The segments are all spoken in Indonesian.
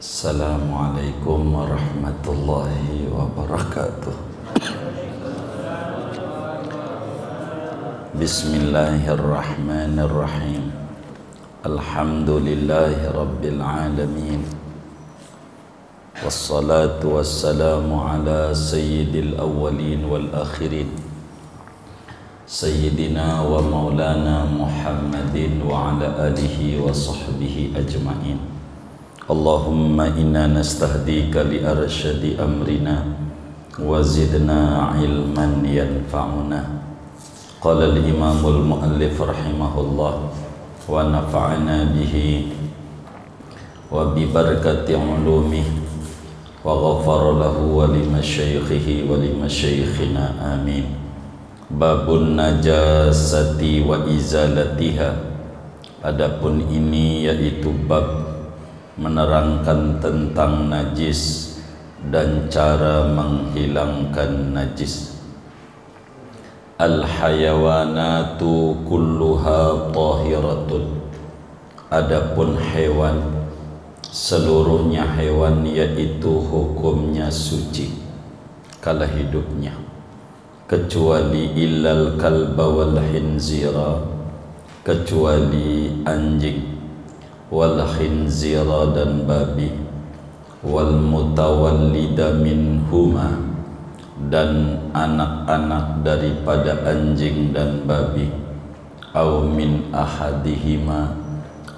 Assalamualaikum warahmatullahi wabarakatuh. Bismillahirrahmanirrahim. Alhamdulillahi rabbil alamin. Wassalatu wassalamu ala sayyidil awwalin wal akhirin, Sayyidina wa maulana Muhammadin wa ala alihi wa sahbihi ajma'in. Allahumma inna nastahdika li arsyadi amrina wa zidna ilman yanfa'una. Qala al-imamul muallif rahimahullah wa nafa'ana bihi wa bi barakati ulumih wa ghafara lahu wa li masyaikhihi wa li masyaikhina amin. Babun najasati wa izalatiha. Adapun ini yaitu bab menerangkan tentang najis dan cara menghilangkan najis. Al-hayawanatu kulluha tahiratun. Adapun hewan, seluruhnya hewan yaitu hukumnya suci kala hidupnya, kecuali illal kalba wal hinzira, kecuali anjing, wal khinzira dan babi, wal mutawallida minhuma dan anak-anak daripada anjing dan babi, au min ahadihima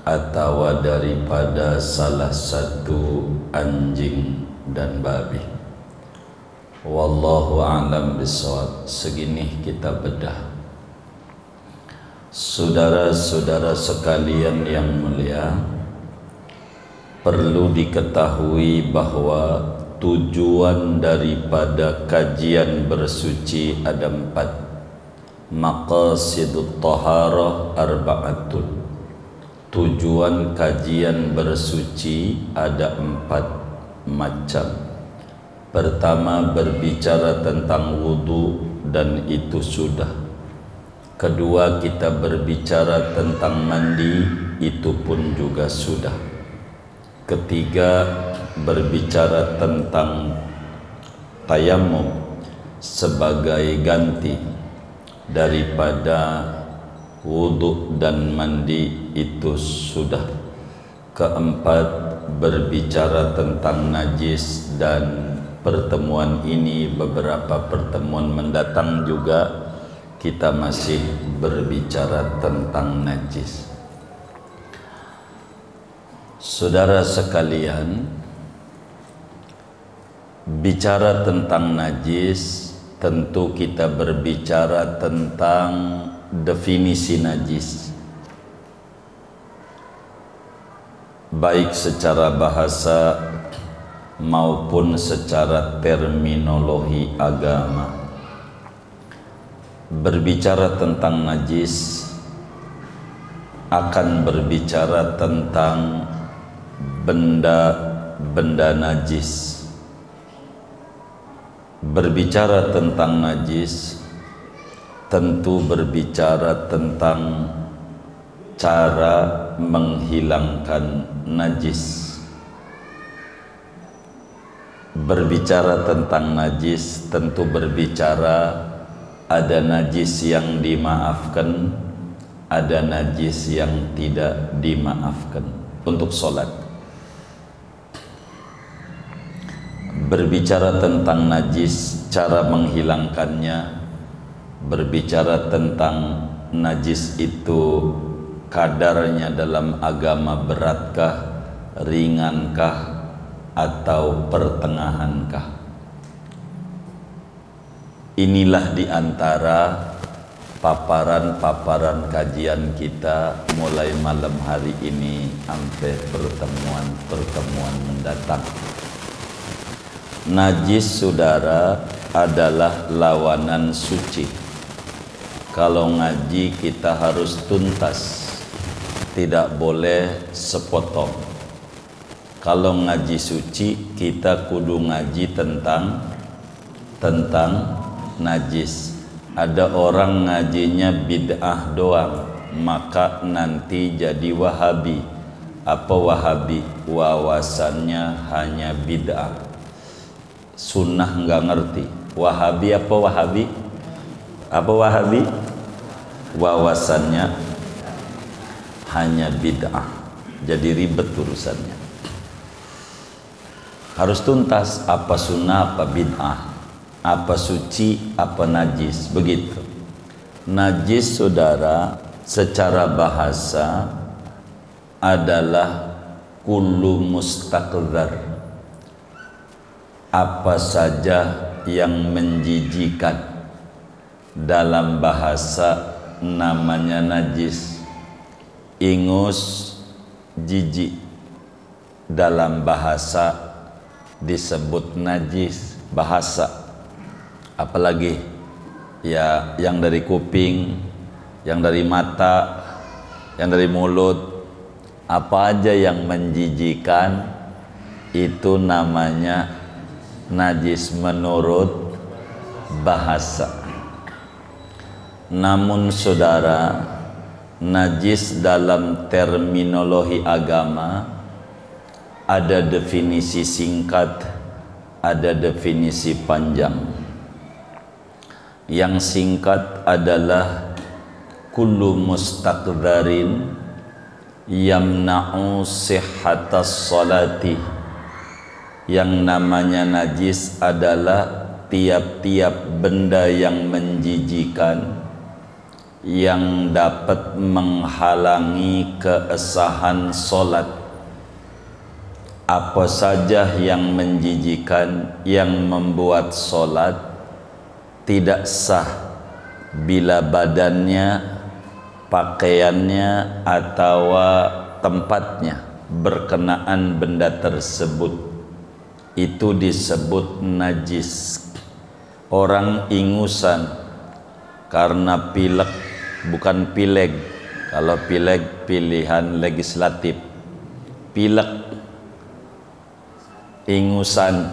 atau daripada salah satu anjing dan babi. Wallahu a'lam bishawab. Segini kita bedah. Saudara-saudara sekalian yang mulia, perlu diketahui bahwa tujuan daripada kajian bersuci ada 4. Maqasidut taharah arba'atun. Tujuan kajian bersuci ada 4 macam. Pertama, berbicara tentang wudu dan itu sudah. Kedua, kita berbicara tentang mandi, itu pun juga sudah. Ketiga, berbicara tentang tayammum sebagai ganti daripada wudu dan mandi, itu sudah. Keempat, berbicara tentang najis, dan pertemuan ini beberapa pertemuan mendatang juga kita masih berbicara tentang najis. Saudara sekalian, bicara tentang najis, tentu kita berbicara tentang definisi najis, baik secara bahasa maupun secara terminologi agama. Berbicara tentang najis akan berbicara tentang benda-benda najis. Berbicara tentang najis tentu berbicara tentang cara menghilangkan najis. Berbicara tentang najis tentu berbicara ada najis yang dimaafkan, ada najis yang tidak dimaafkan untuk sholat. Berbicara tentang najis, cara menghilangkannya. Berbicara tentang najis itu kadarnya dalam agama beratkah, ringankah, atau pertengahankah. Inilah diantara paparan-paparan kajian kita mulai malam hari ini sampai pertemuan mendatang. Najis, saudara, adalah lawanan suci. Kalau ngaji kita harus tuntas, tidak boleh sepotong. Kalau ngaji suci kita kudu ngaji tentang najis. Ada orang ngajinya bid'ah doang, maka nanti jadi Wahabi. apa Wahabi? Wawasannya hanya bid'ah. Sunnah nggak ngerti. Wahabi apa Wahabi? Apa Wahabi? Wawasannya hanya bid'ah. Jadi ribet urusannya. Harus tuntas apa sunnah, apa bid'ah, apa suci, apa najis. Begitu. Najis, saudara, secara bahasa adalah kullu mustaqdzar, apa saja yang menjijikan. Dalam bahasa namanya najis. Ingus, jijik, dalam bahasa disebut najis. Bahasa apalagi ya, yang dari kuping, yang dari mata, yang dari mulut, apa aja yang menjijikan itu namanya najis menurut bahasa. Namun saudara, najis dalam terminologi agama ada definisi singkat, ada definisi panjang. Yang singkat adalah kullu mustaqdharin yamna'u sihhatas salati. Yang namanya najis adalah tiap-tiap benda yang menjijikan, yang dapat menghalangi kesahan solat. Apa saja yang menjijikan, yang membuat solat tidak sah bila badannya, pakaiannya, atau tempatnya berkenaan benda tersebut. Itu disebut najis. Orang ingusan karena pilek, bukan pileg. Kalau pileg pilihan legislatif, pilek, ingusan.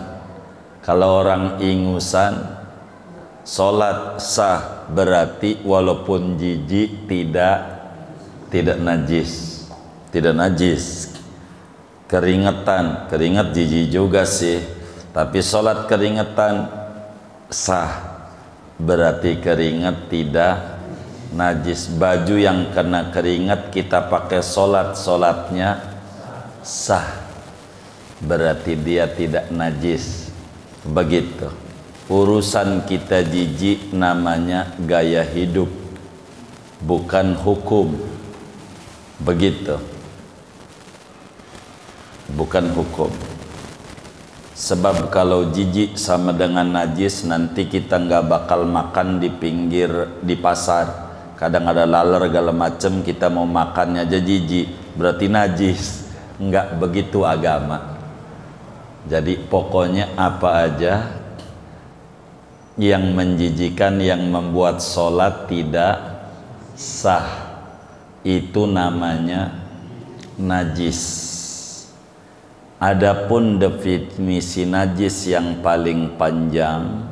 Kalau orang ingusan, solat sah, berarti walaupun jijik tidak najis, tidak najis. Keringetan, keringat jijik juga sih, tapi solat keringetan sah, berarti keringat tidak najis. Baju yang kena keringat kita pakai solat, solatnya sah, berarti dia tidak najis. Begitu. Urusan kita jijik namanya gaya hidup, bukan hukum. Begitu. Bukan hukum. Sebab kalau jijik sama dengan najis, nanti kita nggak bakal makan di pinggir, di pasar. Kadang ada laler segala macem, kita mau makannya aja jijik, berarti najis. Nggak begitu agama. Jadi pokoknya apa aja yang menjijikan, yang membuat sholat tidak sah, itu namanya najis. Adapun definisi najis yang paling panjang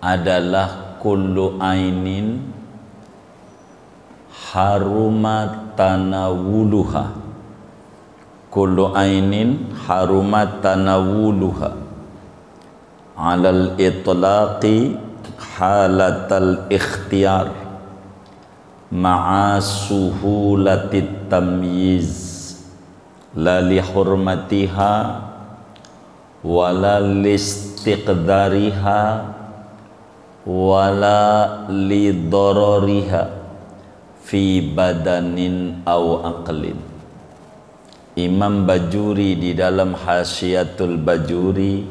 adalah kullu ainin haruma tanawuluha. Kullu ainin haruma tanawuluha alal itlaqi halatal ikhtiyar ma'a suhulatit tamyiz la li hurmatiha wala listiqdariha wala li darariha fi badanin aw aqlin. Imam Bajuri di dalam Hasyiatul Bajuri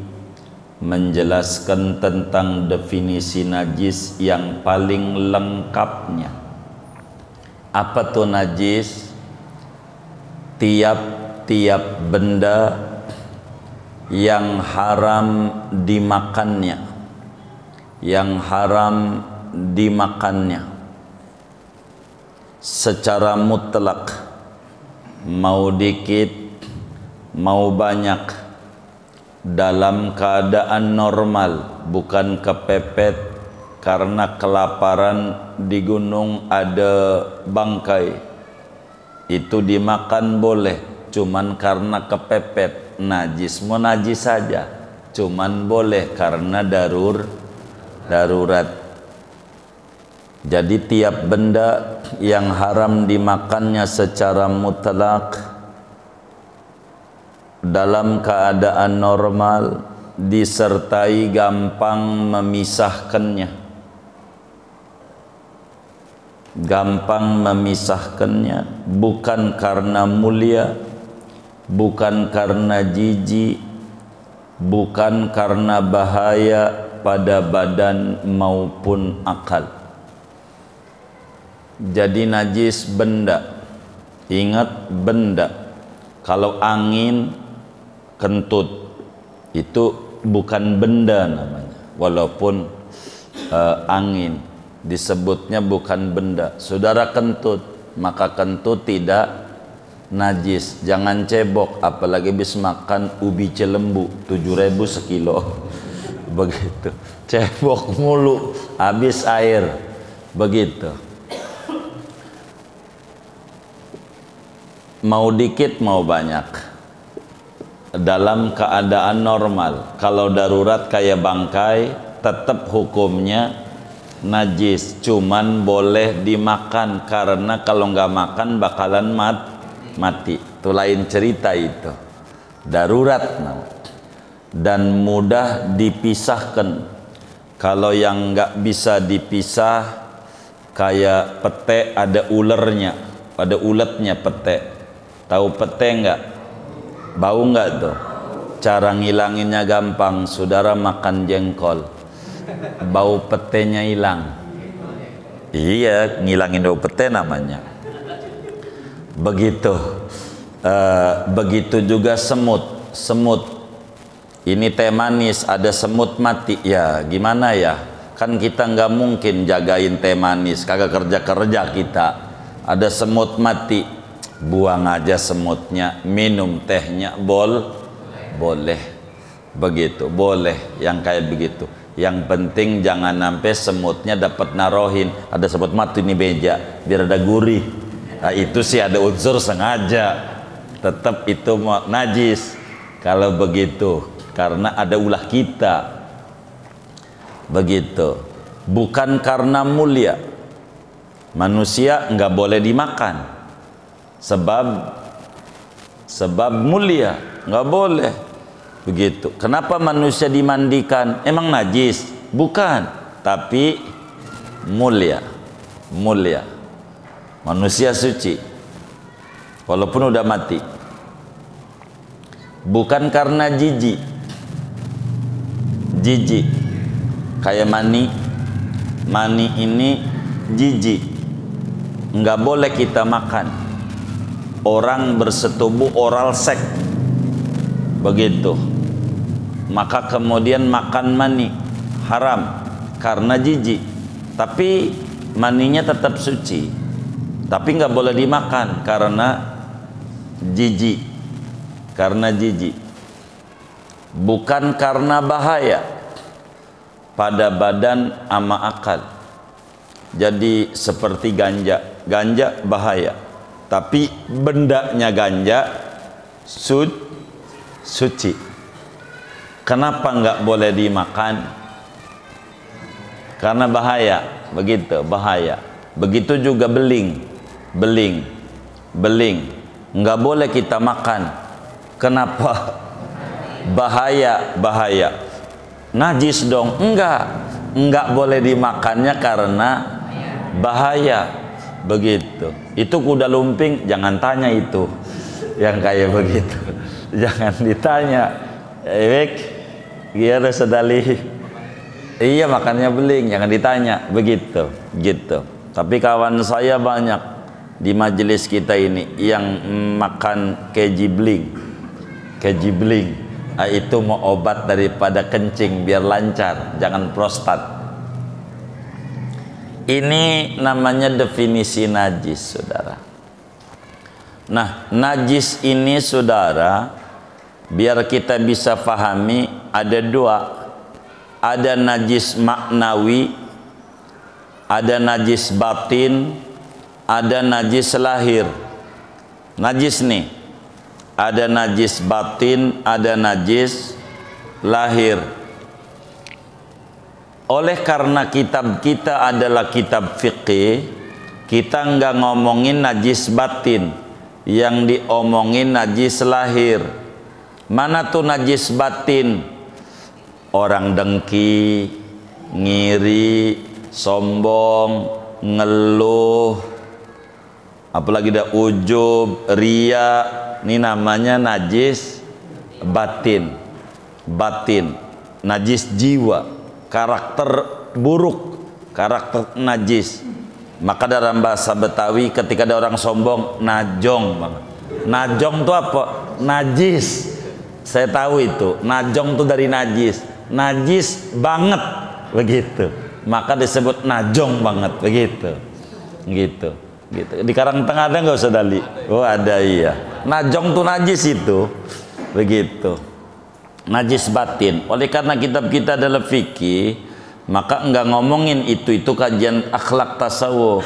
menjelaskan tentang definisi najis yang paling lengkapnya. Apa tuh najis? Tiap-tiap benda yang haram dimakannya, yang haram dimakannya secara mutlak, mau dikit mau banyak, dalam keadaan normal, bukan kepepet karena kelaparan, di gunung ada bangkai, itu dimakan boleh, cuman karena kepepet najis, mau najis saja, cuman boleh karena darurat. Jadi tiap benda yang haram dimakannya secara mutlak dalam keadaan normal disertai gampang memisahkannya. Gampang memisahkannya bukan karena mulia, bukan karena jijik, bukan karena bahaya pada badan maupun akal. Jadi najis benda, ingat benda. Kalau angin kentut itu bukan benda namanya, walaupun angin disebutnya bukan benda. Saudara kentut, maka kentut tidak najis. Jangan cebok, apalagi habis makan ubi celembu 7.000 sekilo begitu, cebok mulu habis air begitu. Mau dikit mau banyak dalam keadaan normal. Kalau darurat kayak bangkai tetap hukumnya najis, cuman boleh dimakan karena kalau nggak makan bakalan mati. Itu lain cerita itu. Darurat dan mudah dipisahkan. Kalau yang nggak bisa dipisah kayak pete ada ulernya, ada uletnya pete. Tahu pete nggak? Bau nggak tuh? Cara ngilanginnya gampang. Saudara makan jengkol, bau petenya hilang. Iya, ngilangin bau pete namanya. Begitu. Begitu juga semut. Ini teh manis, ada semut mati. Ya gimana ya? Kan kita nggak mungkin jagain teh manis, kagak kerja kita. Ada semut mati, buang aja semutnya, minum tehnya boleh. Begitu, boleh yang kayak begitu. Yang penting jangan sampai semutnya dapat narohin. Ada semut mati di meja, biar ada gurih. Nah, itu sih ada unsur sengaja. Tetap itu najis kalau begitu, karena ada ulah kita. Begitu. Bukan karena mulia. Manusia nggak boleh dimakan. Sebab mulia, nggak boleh. Begitu. Kenapa manusia dimandikan? Emang najis? Bukan, tapi mulia. Manusia suci walaupun udah mati. Bukan karena jijik kayak mani ini jijik, nggak boleh kita makan. Orang bersetubuh oral seks begitu, maka kemudian makan mani haram karena jijik, tapi maninya tetap suci, tapi nggak boleh dimakan karena jijik. Bukan karena bahaya pada badan ama akal. Jadi seperti ganja bahaya, tapi bendanya ganja suci. Kenapa nggak boleh dimakan? Karena bahaya. Begitu, bahaya. Begitu juga beling nggak boleh kita makan. Kenapa? Bahaya. Najis dong? Enggak boleh dimakannya karena bahaya. Begitu. Itu kuda lumping, jangan tanya itu yang kayak begitu. Jangan ditanya. Gimana sedali? Iya, makannya beling, jangan ditanya. Begitu. Tapi kawan saya banyak di majelis kita ini yang makan keji bling. Nah, itu mau obat daripada kencing biar lancar, jangan prostat. Ini namanya definisi najis, saudara. Nah, najis ini, saudara, biar kita bisa pahami, ada dua. Ada najis maknawi, ada najis batin, ada najis lahir. Najis nih, ada najis batin, ada najis lahir. Oleh karena kitab kita adalah kitab fikih, kita nggak ngomongin najis batin, yang diomongin najis lahir. Mana tuh najis batin? Orang dengki, ngiri, sombong, ngeluh, apalagi ada ujub, ria, ini namanya najis batin. Batin, najis jiwa, karakter buruk, karakter najis. Maka dalam bahasa Betawi ketika ada orang sombong, najong banget. Najong itu apa? Najis. Saya tahu itu, najong itu dari najis, najis banget begitu. Maka disebut najong banget begitu. Gitu. Di Karangtengah ada nggak usah Dali? Oh ada, iya. Najong tuh najis itu, begitu. Najis batin. Oleh karena kitab kita adalah fikih, maka enggak ngomongin itu kajian akhlak tasawuf.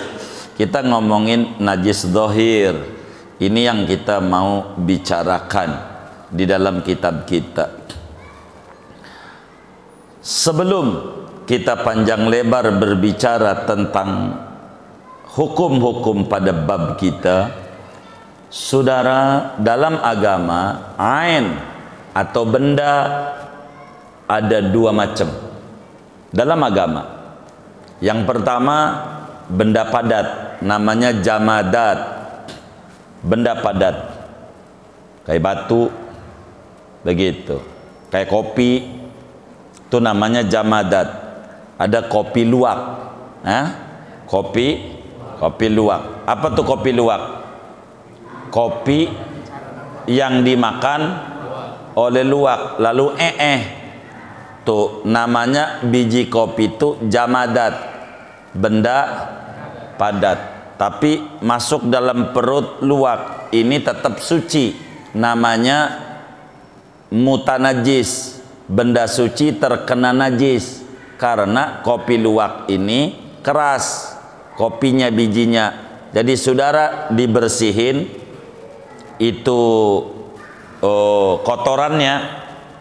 Kita ngomongin najis zahir. Ini yang kita mau bicarakan di dalam kitab kita. Sebelum kita panjang lebar berbicara tentang hukum-hukum pada bab kita, saudara, dalam agama ain atau benda ada dua macam dalam agama. Yang pertama benda padat, namanya jamadat. Benda padat kayak batu begitu, kayak kopi, itu namanya jamadat. Ada kopi luwak, kopi luwak. Apa tuh kopi luwak? Kopi yang dimakan oleh luwak lalu tuh namanya biji kopi itu jamadat, benda padat, tapi masuk dalam perut luwak, ini tetap suci, namanya mutanajis, benda suci terkena najis. Karena kopi luwak ini keras kopinya, bijinya. Jadi saudara dibersihin itu kotorannya,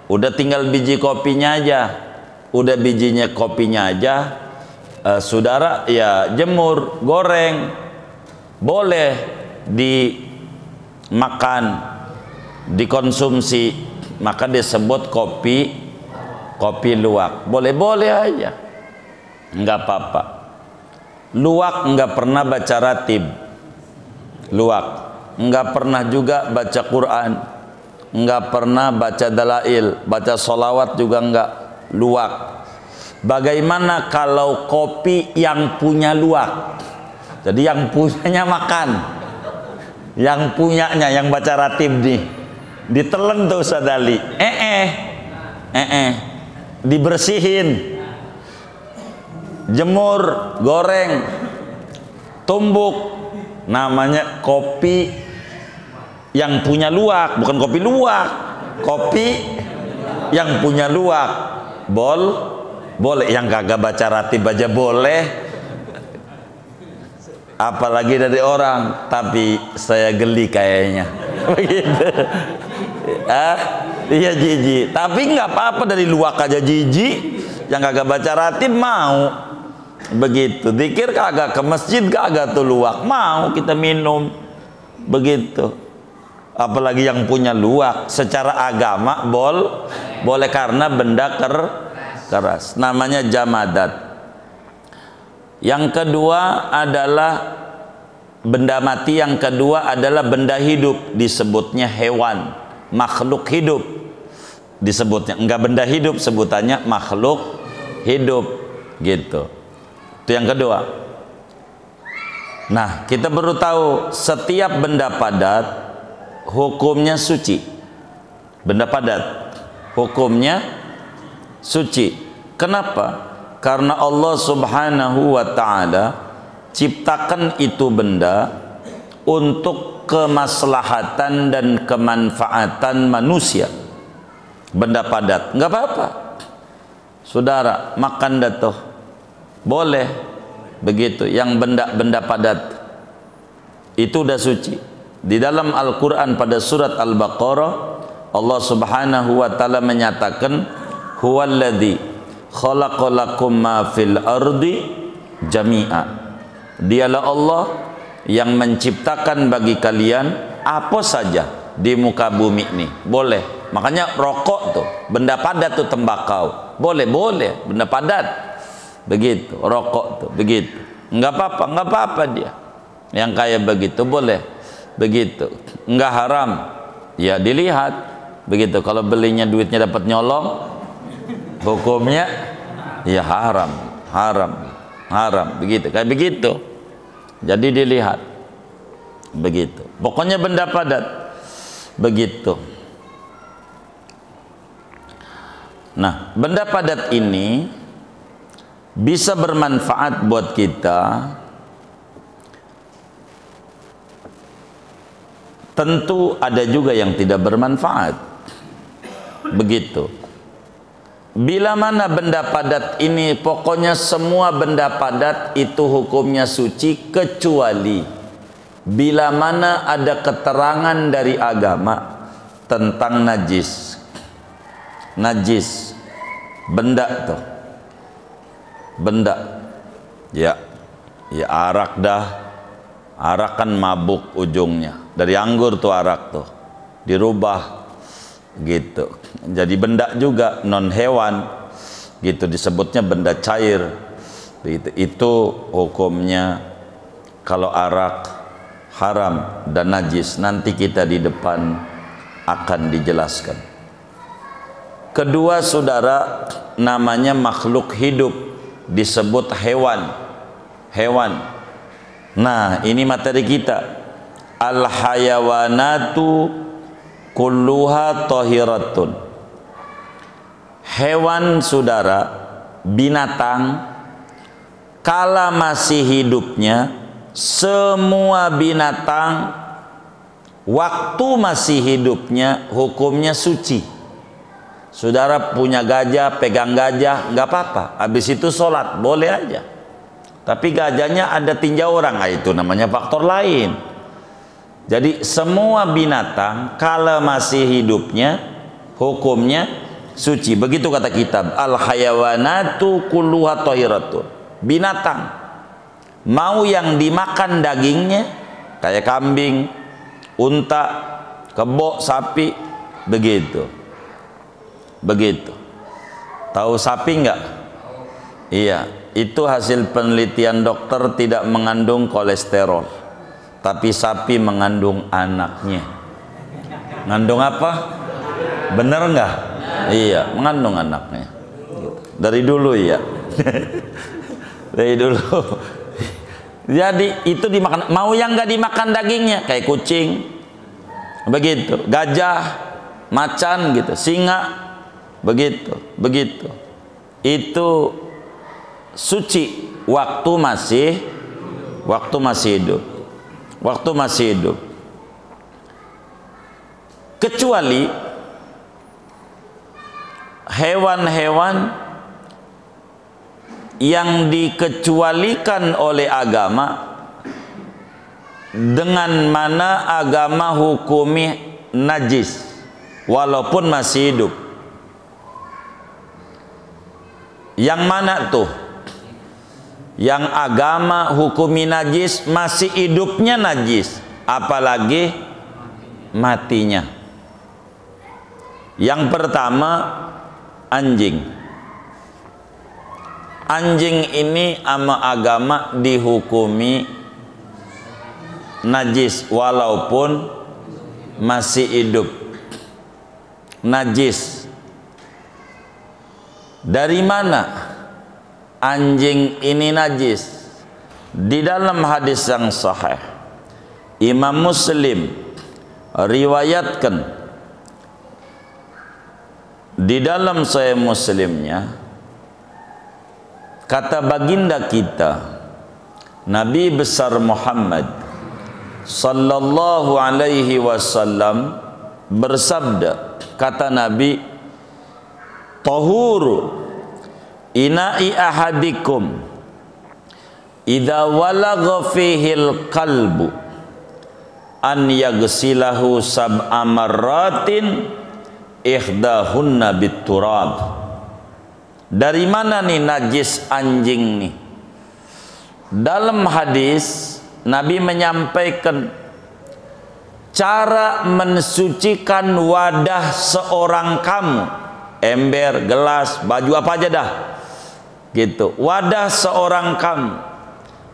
udah tinggal biji kopinya aja, udah bijinya kopinya aja, saudara ya jemur, goreng, boleh dimakan, dikonsumsi. Maka disebut kopi luwak. Boleh-boleh aja, nggak apa-apa. Luwak nggak pernah baca ratib, luwak nggak pernah juga baca Quran, nggak pernah baca dalail, baca sholawat juga nggak. Luwak. Bagaimana kalau kopi yang punya luwak? Jadi yang punyanya makan, yang punyanya yang baca ratib nih, ditelen tuh Ustaz Ali, dibersihin, jemur, goreng, tumbuk, namanya kopi yang punya luwak, bukan kopi luwak, kopi yang punya luwak. Boleh, yang kagak baca ratib aja boleh, apalagi dari orang. Tapi saya geli kayaknya begitu. Iya jijik, tapi nggak apa-apa, dari luwak aja jijik, yang kagak baca ratib mau begitu. Zikir kagak, ke masjid kagak, tuh luwak mau kita minum begitu. Apalagi yang punya luwak, secara agama boleh karena benda keras, namanya jamadat. Yang kedua adalah benda mati, yang kedua adalah benda hidup, disebutnya hewan, makhluk hidup disebutnya, enggak benda hidup, sebutannya makhluk hidup gitu. Itu yang kedua. Nah, kita baru tahu setiap benda padat hukumnya suci. Benda padat hukumnya suci. Kenapa? Karena Allah Subhanahu wa ta'ala ciptakan itu benda untuk kemaslahatan dan kemanfaatan manusia. Benda padat nggak apa-apa, saudara, makan datoh boleh begitu. Yang benda padat itu udah suci. Di dalam Al-Quran pada surat Al-Baqarah, Allah Subhanahu wa ta'ala menyatakan, huwallazi khalaqalakum ma fil ardi jami'a. Dialah Allah yang menciptakan bagi kalian apa saja di muka bumi ini. Boleh. Makanya rokok tuh, benda padat tuh, tembakau. Boleh, benda padat. Begitu, rokok tuh, begitu. Enggak apa-apa dia. Yang kayak begitu boleh. Begitu. Enggak haram. Ya dilihat. Begitu. Kalau belinya duitnya dapat nyolong, hukumnya ya haram. Begitu. Kayak begitu. Jadi dilihat. Begitu. Pokoknya benda padat. Begitu. Nah, benda padat ini bisa bermanfaat buat kita. Tentu ada juga yang tidak bermanfaat. Begitu. Bila mana benda padat ini, pokoknya semua benda padat itu hukumnya suci, kecuali bila mana ada keterangan dari agama tentang najis. Najis, benda tuh, benda, ya arak dah. Arak kan mabuk ujungnya, dari anggur tuh arak tuh, dirubah gitu, jadi benda juga, non hewan gitu, disebutnya benda cair gitu. Itu hukumnya kalau arak haram dan najis. Nanti kita di depan akan dijelaskan. Kedua, saudara, namanya makhluk hidup, disebut hewan. Nah, ini materi kita. Al hayawanatu kulluha tahiratun. Hewan, saudara, binatang, kala masih hidupnya, semua binatang waktu masih hidupnya hukumnya suci. Saudara punya gajah, pegang gajah, nggak apa-apa. Habis itu sholat, boleh aja. Tapi gajahnya ada tinjau orang, nah itu namanya faktor lain. Jadi semua binatang kalau masih hidupnya hukumnya suci. Begitu kata kitab, al hayawanatu kulluha tahiratun. Binatang, mau yang dimakan dagingnya kayak kambing, unta, kebo, sapi, begitu. Tahu sapi enggak? Iya, itu hasil penelitian dokter, tidak mengandung kolesterol. Tapi sapi mengandung anaknya. Mengandung apa? Bener enggak? Iya, mengandung anaknya. Dari dulu ya. Dari dulu. Jadi itu dimakan. Mau yang enggak dimakan dagingnya, kayak kucing, begitu, gajah, macan gitu, singa, begitu. Itu suci waktu masih hidup. Kecuali hewan-hewan yang dikecualikan oleh agama, dengan mana agama hukumi najis walaupun masih hidup. Yang mana tuh? Yang agama hukumi najis, masih hidupnya najis, apalagi matinya. Yang pertama, anjing. Anjing ini sama agama dihukumi najis walaupun masih hidup. Najis. Dari mana anjing ini najis? Di dalam hadis yang sahih, Imam Muslim riwayatkan di dalam Sahih Muslimnya, kata baginda kita Nabi besar Muhammad sallallahu alaihi wasallam bersabda, kata Nabi, tahuru ina'i ahadikum idza walagha fihil qalbu an yaghsilahu sab'a marratin ihdahunna bitturab. Dari mana nih najis anjing nih? Dalam hadis Nabi menyampaikan cara mensucikan wadah seorang kamu, ember, gelas, baju apa aja dah gitu, wadah seorang kamu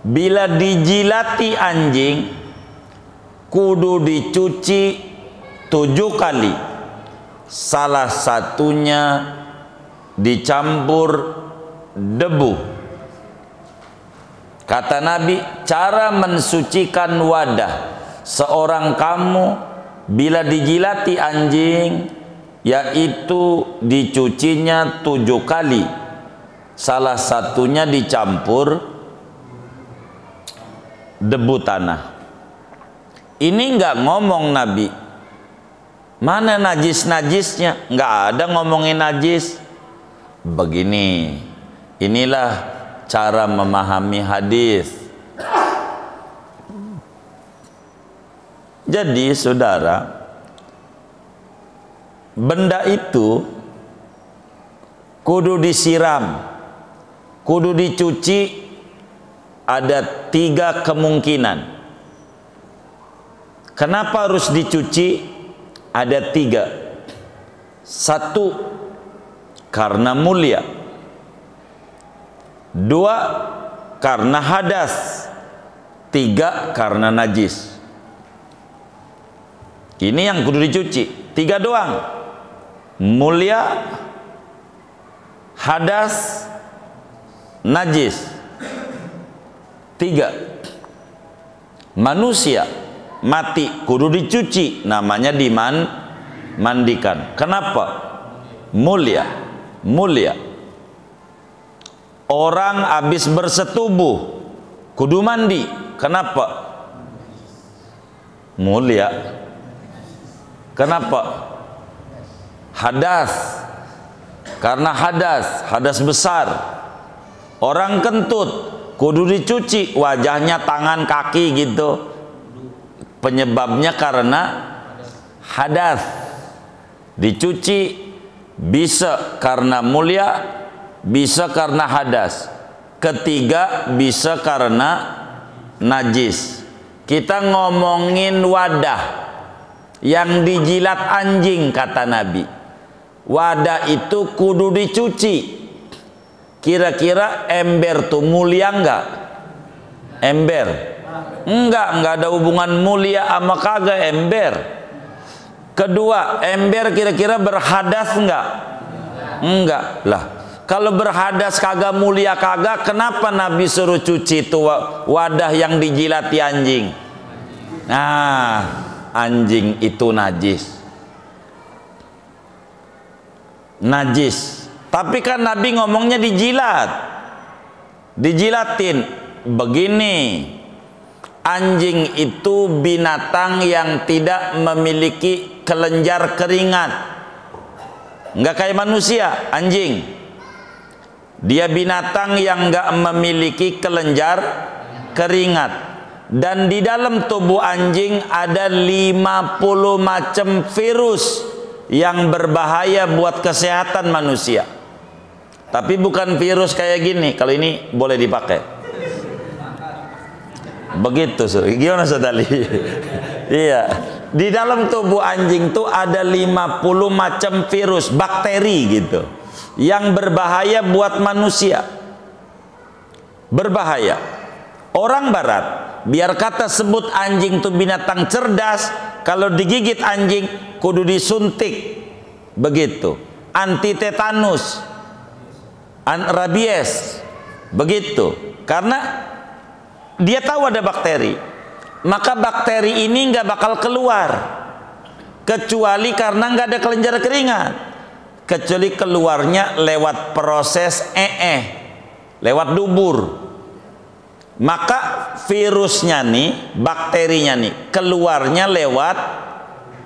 bila dijilati anjing kudu dicuci 7 kali, salah satunya dicampur debu. Kata Nabi, cara mensucikan wadah seorang kamu bila dijilati anjing yaitu dicucinya 7 kali, salah satunya dicampur debu tanah. Ini enggak ngomong Nabi mana najis-najisnya, enggak ada ngomongin najis. Begini, inilah cara memahami hadis. Jadi saudara, benda itu kudu disiram, kudu dicuci. Ada 3 kemungkinan. Kenapa harus dicuci? Ada 3. 1, karena mulia. 2, karena hadas. 3, karena najis. Ini yang kudu dicuci. 3 doang. Mulia, hadas, najis. 3. Manusia mati kudu dicuci, namanya dimandikan. Kenapa? Mulia. Mulia. Orang habis bersetubuh kudu mandi. Kenapa? Mulia. Kenapa? Hadas. Karena hadas besar. Orang kentut kudu dicuci wajahnya, tangan, kaki gitu. Penyebabnya karena hadas. Dicuci bisa karena mulia, bisa karena hadas. Ketiga, bisa karena najis. Kita ngomongin wadah yang dijilat anjing, kata Nabi. Wadah itu kudu dicuci. Kira-kira ember tuh mulia enggak? Ember? Enggak ada hubungan mulia sama kagak ember. Kedua, ember kira-kira berhadas enggak? Enggak lah. Kalau berhadas kagak mulia kagak, kenapa Nabi suruh cuci itu wadah yang dijilati anjing? Nah, anjing itu najis. Najis. Tapi kan Nabi ngomongnya dijilat. Dijilatin. Begini. Anjing itu binatang yang tidak memiliki kelenjar keringat. Enggak kayak manusia, anjing. Dia binatang yang enggak memiliki kelenjar keringat. Dan di dalam tubuh anjing ada 50 macam virus yang berbahaya buat kesehatan manusia. Tapi bukan virus kayak gini. Kalau ini boleh dipakai. Begitu, gimana Saudari? Iya. Di dalam tubuh anjing tuh ada 50 macam virus, bakteri gitu, yang berbahaya buat manusia. Berbahaya. Orang barat, biar kata sebut anjing tuh binatang cerdas, kalau digigit anjing kudu disuntik. Begitu. Anti tetanus, rabies. Begitu. Karena dia tahu ada bakteri. Maka bakteri ini nggak bakal keluar kecuali karena nggak ada kelenjar keringat, kecuali keluarnya lewat proses lewat dubur. Maka virusnya nih, bakterinya nih keluarnya lewat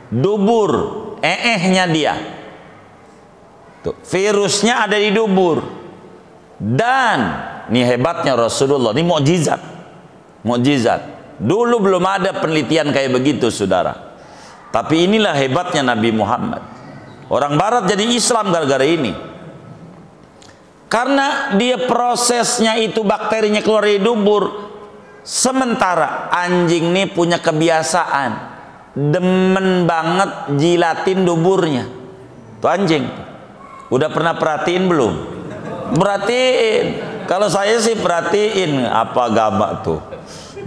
dubur, nya dia. Tuh, virusnya ada di dubur. Dan ini hebatnya Rasulullah, ini mukjizat. Mukjizat. Dulu belum ada penelitian kayak begitu, saudara. Tapi inilah hebatnya Nabi Muhammad. Orang barat jadi Islam gara-gara ini. Karena dia prosesnya itu bakterinya keluar dari dubur. Sementara anjing ini punya kebiasaan demen banget jilatin duburnya. Tuh anjing. Udah pernah perhatiin belum? Perhatiin. Kalau saya sih perhatiin, apa gabak tuh.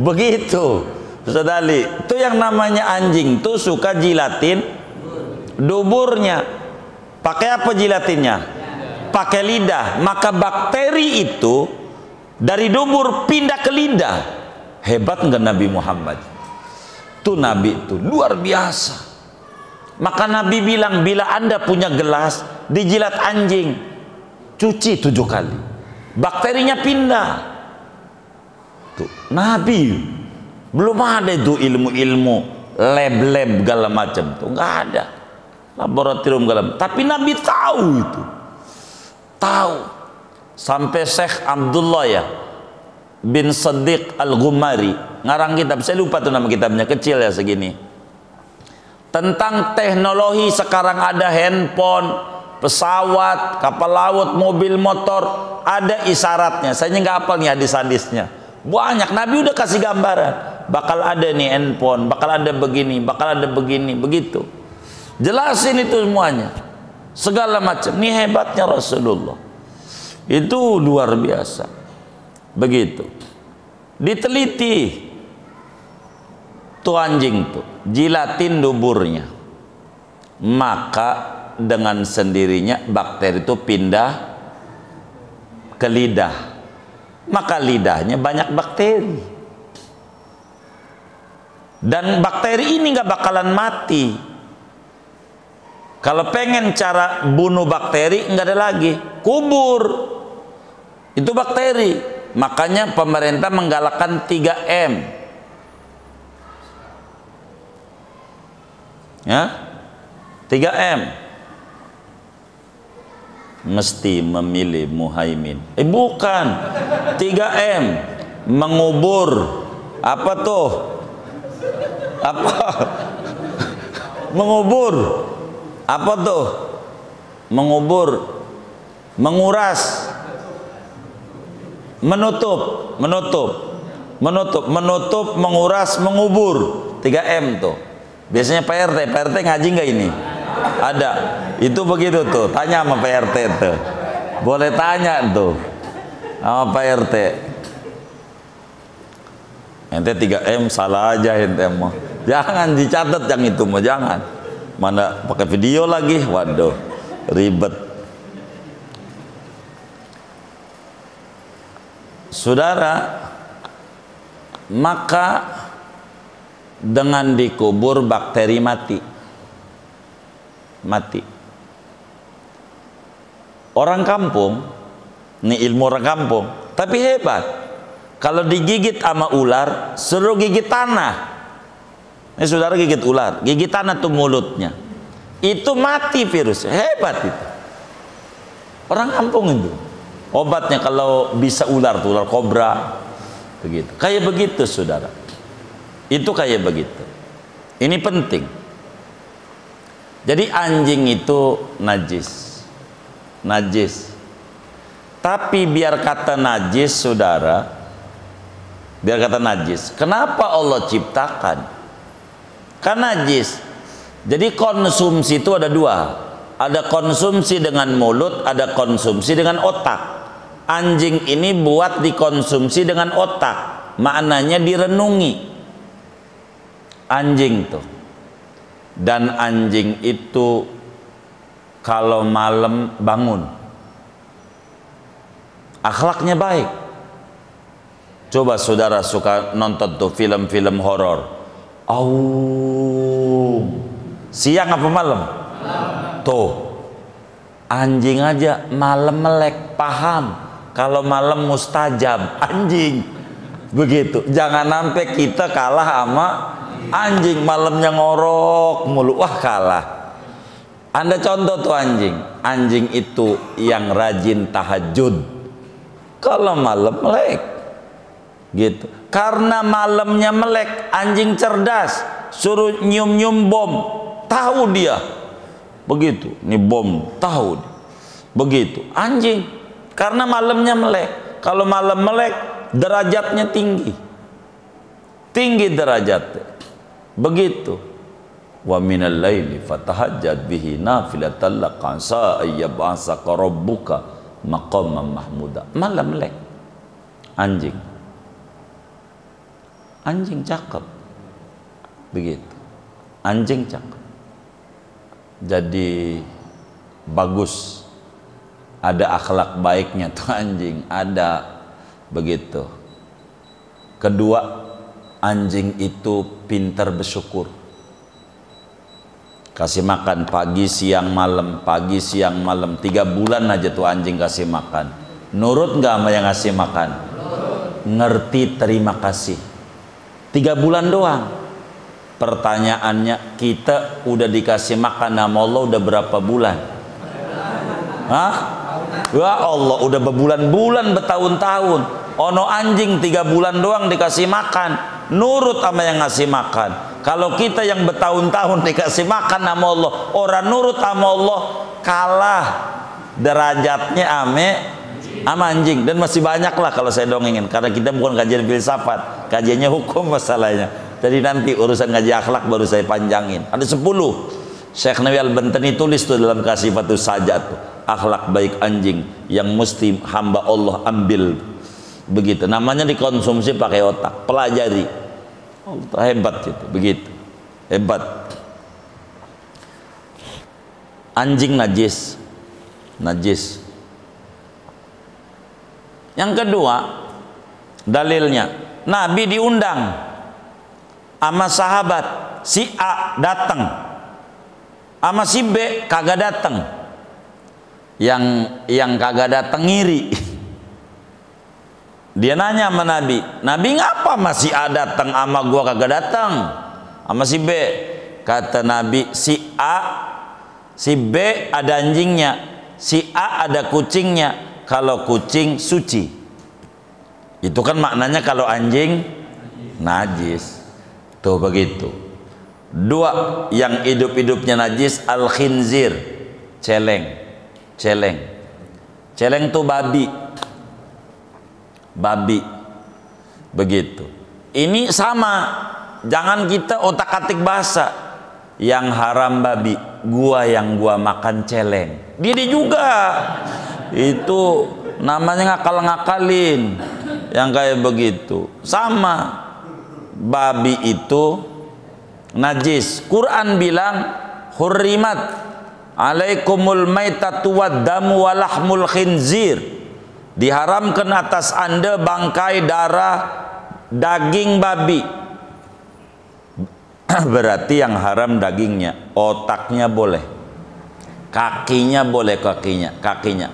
Begitu. Ustaz Ali, itu yang namanya anjing tuh suka jilatin duburnya. Pakai apa jilatinnya? Pakai lidah. Maka bakteri itu dari dubur pindah ke lidah. Hebat enggak Nabi Muhammad? Tuh Nabi itu luar biasa. Maka Nabi bilang, bila Anda punya gelas dijilat anjing, cuci 7 kali, bakterinya pindah. Tuh Nabi. Belum ada itu ilmu-ilmu lab-lab segala macam tuh, nggak ada laboratorium segala. Tapi Nabi tahu itu, tahu. Sampai Syekh Abdullah ya bin Siddiq Al-Ghumari ngarang kitab, saya lupa tuh nama kitabnya, kecil ya segini, tentang teknologi. Sekarang ada handphone, pesawat, kapal laut, mobil, motor, ada isyaratnya. Saya nggak hafal nih hadis-hadisnya, banyak. Nabi udah kasih gambaran, bakal ada nih handphone, bakal ada begini, bakal ada begini, begitu. Jelasin itu semuanya, segala macam. Ini hebatnya Rasulullah, itu luar biasa. Begitu diteliti tuh anjing tuh jilatin duburnya, maka dengan sendirinya bakteri itu pindah ke lidah. Maka lidahnya banyak bakteri, dan bakteri ini nggak bakalan mati. Kalau pengen cara bunuh bakteri, nggak ada lagi, kubur itu bakteri. Makanya pemerintah menggalakkan 3M ya, 3M. Mesti memilih Muhaimin. Bukan 3M, mengubur. Apa tuh? Apa? Mengubur. Apa tuh? Mengubur, menguras, menutup, menguras, mengubur. 3M tuh. Biasanya PRT ngaji nggak ini? Ada. Itu begitu tuh. Tanya sama PRT tuh. Boleh tanya tuh sama PRT. Ente 3M salah aja ente mah. Jangan dicatat yang itu mah, jangan. Mana pakai video lagi, waduh, ribet. Saudara, maka dengan dikubur bakteri mati. Orang kampung, ini ilmu orang kampung, tapi hebat. Kalau digigit sama ular, suruh gigit tanah. Ini saudara gigit ular, gigit tanah tuh mulutnya, itu mati virus. Hebat itu. Orang kampung itu. Obatnya kalau bisa ular tuh, ular kobra, begitu. Kayak begitu saudara. Itu kayak begitu. Ini penting. Jadi anjing itu najis. Tapi biar kata najis saudara, biar kata najis, kenapa Allah ciptakan? Kan najis. Jadi konsumsi itu ada dua. Ada konsumsi dengan mulut, ada konsumsi dengan otak. Anjing ini buat dikonsumsi dengan otak, maknanya direnungi. Anjing tuh. Dan anjing itu kalau malam bangun, akhlaknya baik. Coba saudara suka nonton tuh film-film horor. Siang apa malam? Tuh anjing aja malam melek, paham kalau malam mustajab. Anjing begitu. Jangan sampai kita kalah sama anjing, malamnya ngorok mulu, wah kalah. Anda contoh tuh anjing itu yang rajin tahajud, kalau malam melek. gitu. Karena malamnya melek, anjing cerdas, suruh nyium-nyium bom, tahu dia. Begitu, ini bom, tahu dia. Begitu, anjing, karena malamnya melek. Kalau malam melek, derajatnya tinggi, tinggi derajatnya. Begitu. Wa minal laili fatahajjad bihi nafilatan laka asa ayyab'asaka rabbuka maqaman mahmuda. Malam melek, anjing, anjing cakep. Begitu, anjing cakep. Jadi bagus, ada akhlak baiknya tuh anjing, ada. Begitu. Kedua, anjing itu pintar bersyukur. Kasih makan pagi siang malam, pagi siang malam, 3 bulan aja tuh anjing kasih makan. Nurut nggak sama yang ngasih makan? Ngerti terima kasih. 3 bulan doang. Pertanyaannya, kita udah dikasih makan sama Allah udah berapa bulan? Hah? Ya Allah, udah berbulan-bulan, bertahun-tahun. Ono anjing 3 bulan doang dikasih makan, nurut sama yang ngasih makan. Kalau kita yang bertahun-tahun dikasih makan sama Allah, orang nurut sama Allah, kalah derajatnya sama anjing. Dan masih banyak lah kalau saya dongengin, karena kita bukan kajian filsafat, kajiannya hukum masalahnya. Jadi nanti urusan ngaji akhlak baru saya panjangin. Ada 10. Syekh Nawawi Al-Bantani tulis tuh dalam Kasifatus Sajat tuh, akhlak baik anjing yang mesti hamba Allah ambil. Begitu, namanya dikonsumsi pakai otak, pelajari. Oh, hebat itu, begitu, hebat. Anjing najis, najis. Yang kedua, dalilnya, Nabi diundang sama sahabat, si A datang, sama si B kagak datang. Yang kagak datang ngiri. Dia nanya sama Nabi, Nabi ngapa masih A datang sama gua kagak datang? Sama si B. Kata Nabi, si A, si B ada anjingnya, si A ada kucingnya. Kalau kucing suci. Itu kan maknanya kalau anjing najis. Tuh begitu. 2 yang hidup-hidupnya najis, al-khinzir, celeng. Celeng. Celeng tuh babi. Babi. Begitu. Ini sama, jangan kita otak-atik bahasa. Yang haram babi, yang gua makan celeng. Dia juga. Itu namanya ngakal-ngakalin. Yang kayak begitu. Sama. Babi itu najis. Quran bilang, hurrimat alaikumul maitatu waddamu walahmul khinzir. Diharamkan atas Anda bangkai, darah, daging babi. Berarti yang haram dagingnya, otaknya boleh, kakinya boleh, kakinya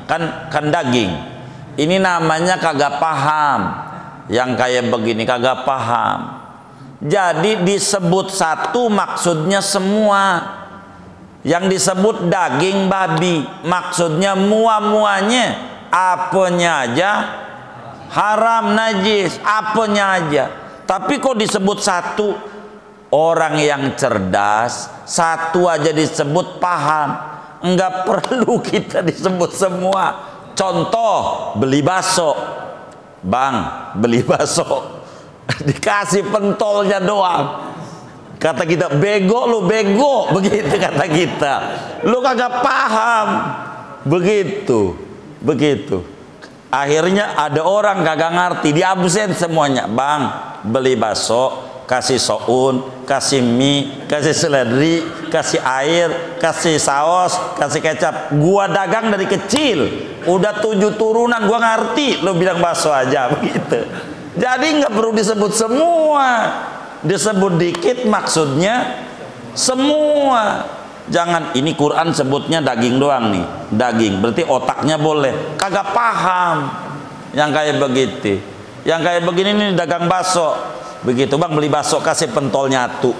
kan daging. Ini namanya kagak paham. Yang kayak begini kagak paham. Jadi disebut satu maksudnya semua. Yang disebut daging babi maksudnya muanya. Apanya aja haram najis, apanya aja. Tapi kok disebut satu? Orang yang cerdas satu aja disebut paham, enggak perlu kita disebut semua. Contoh, beli bakso, bang beli bakso, dikasih pentolnya doang. Kata kita, bego lu, bego, begitu kata kita. Lu kagak paham, begitu. Begitu. Akhirnya ada orang kagak ngerti, di absen semuanya. Bang, beli bakso, kasih soun, kasih mie, kasih seledri, kasih air, kasih saus, kasih kecap. Gua dagang dari kecil, udah 7 turunan, gua ngerti. Lu bilang bakso aja, begitu. Jadi nggak perlu disebut semua, disebut dikit maksudnya semua. Jangan, ini Quran sebutnya daging doang nih, daging, berarti otaknya boleh, kagak paham. Yang kayak begitu, yang kayak begini nih dagang bakso, begitu, bang beli bakso kasih pentolnya atu,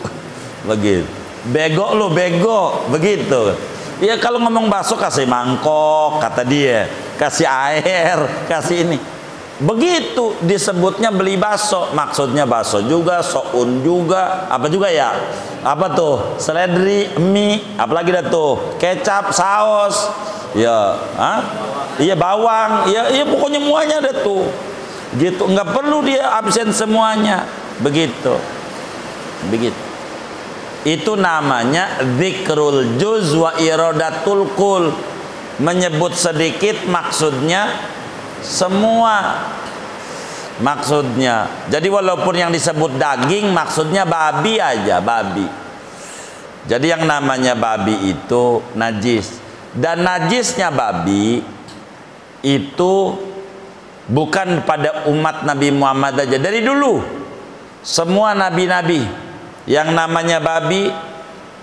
begitu. Bego lu, bego, begitu. Ya kalau ngomong bakso kasih mangkok, kata dia, kasih air, kasih ini. Begitu disebutnya beli bakso, maksudnya bakso juga, soun juga, apa juga ya? Apa tuh? Seledri, mie, apalagi dah tuh? Kecap, saus, ya, iya bawang, iya pokoknya semuanya ada tuh. Gitu, nggak perlu dia absen semuanya. Begitu. Itu namanya dzikrul juz wa iradatul kul. Menyebut sedikit maksudnya semua, maksudnya. Jadi walaupun yang disebut daging maksudnya babi aja, babi. Jadi yang namanya babi itu najis. Dan najisnya babi itu bukan pada umat Nabi Muhammad aja, dari dulu semua nabi-nabi yang namanya babi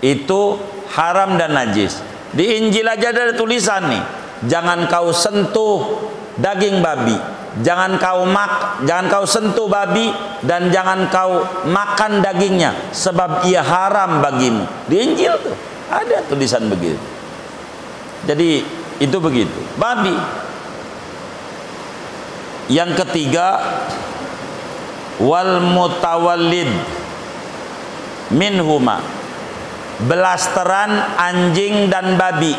itu haram dan najis. Di Injil aja ada tulisan nih, jangan kau sentuh daging babi, jangan kau sentuh babi, dan jangan kau makan dagingnya sebab ia haram bagimu. Di Injil tuh ada tulisan begitu. Jadi itu begitu babi. Yang ketiga, wal mutawallid minhuma, belasteran anjing dan babi.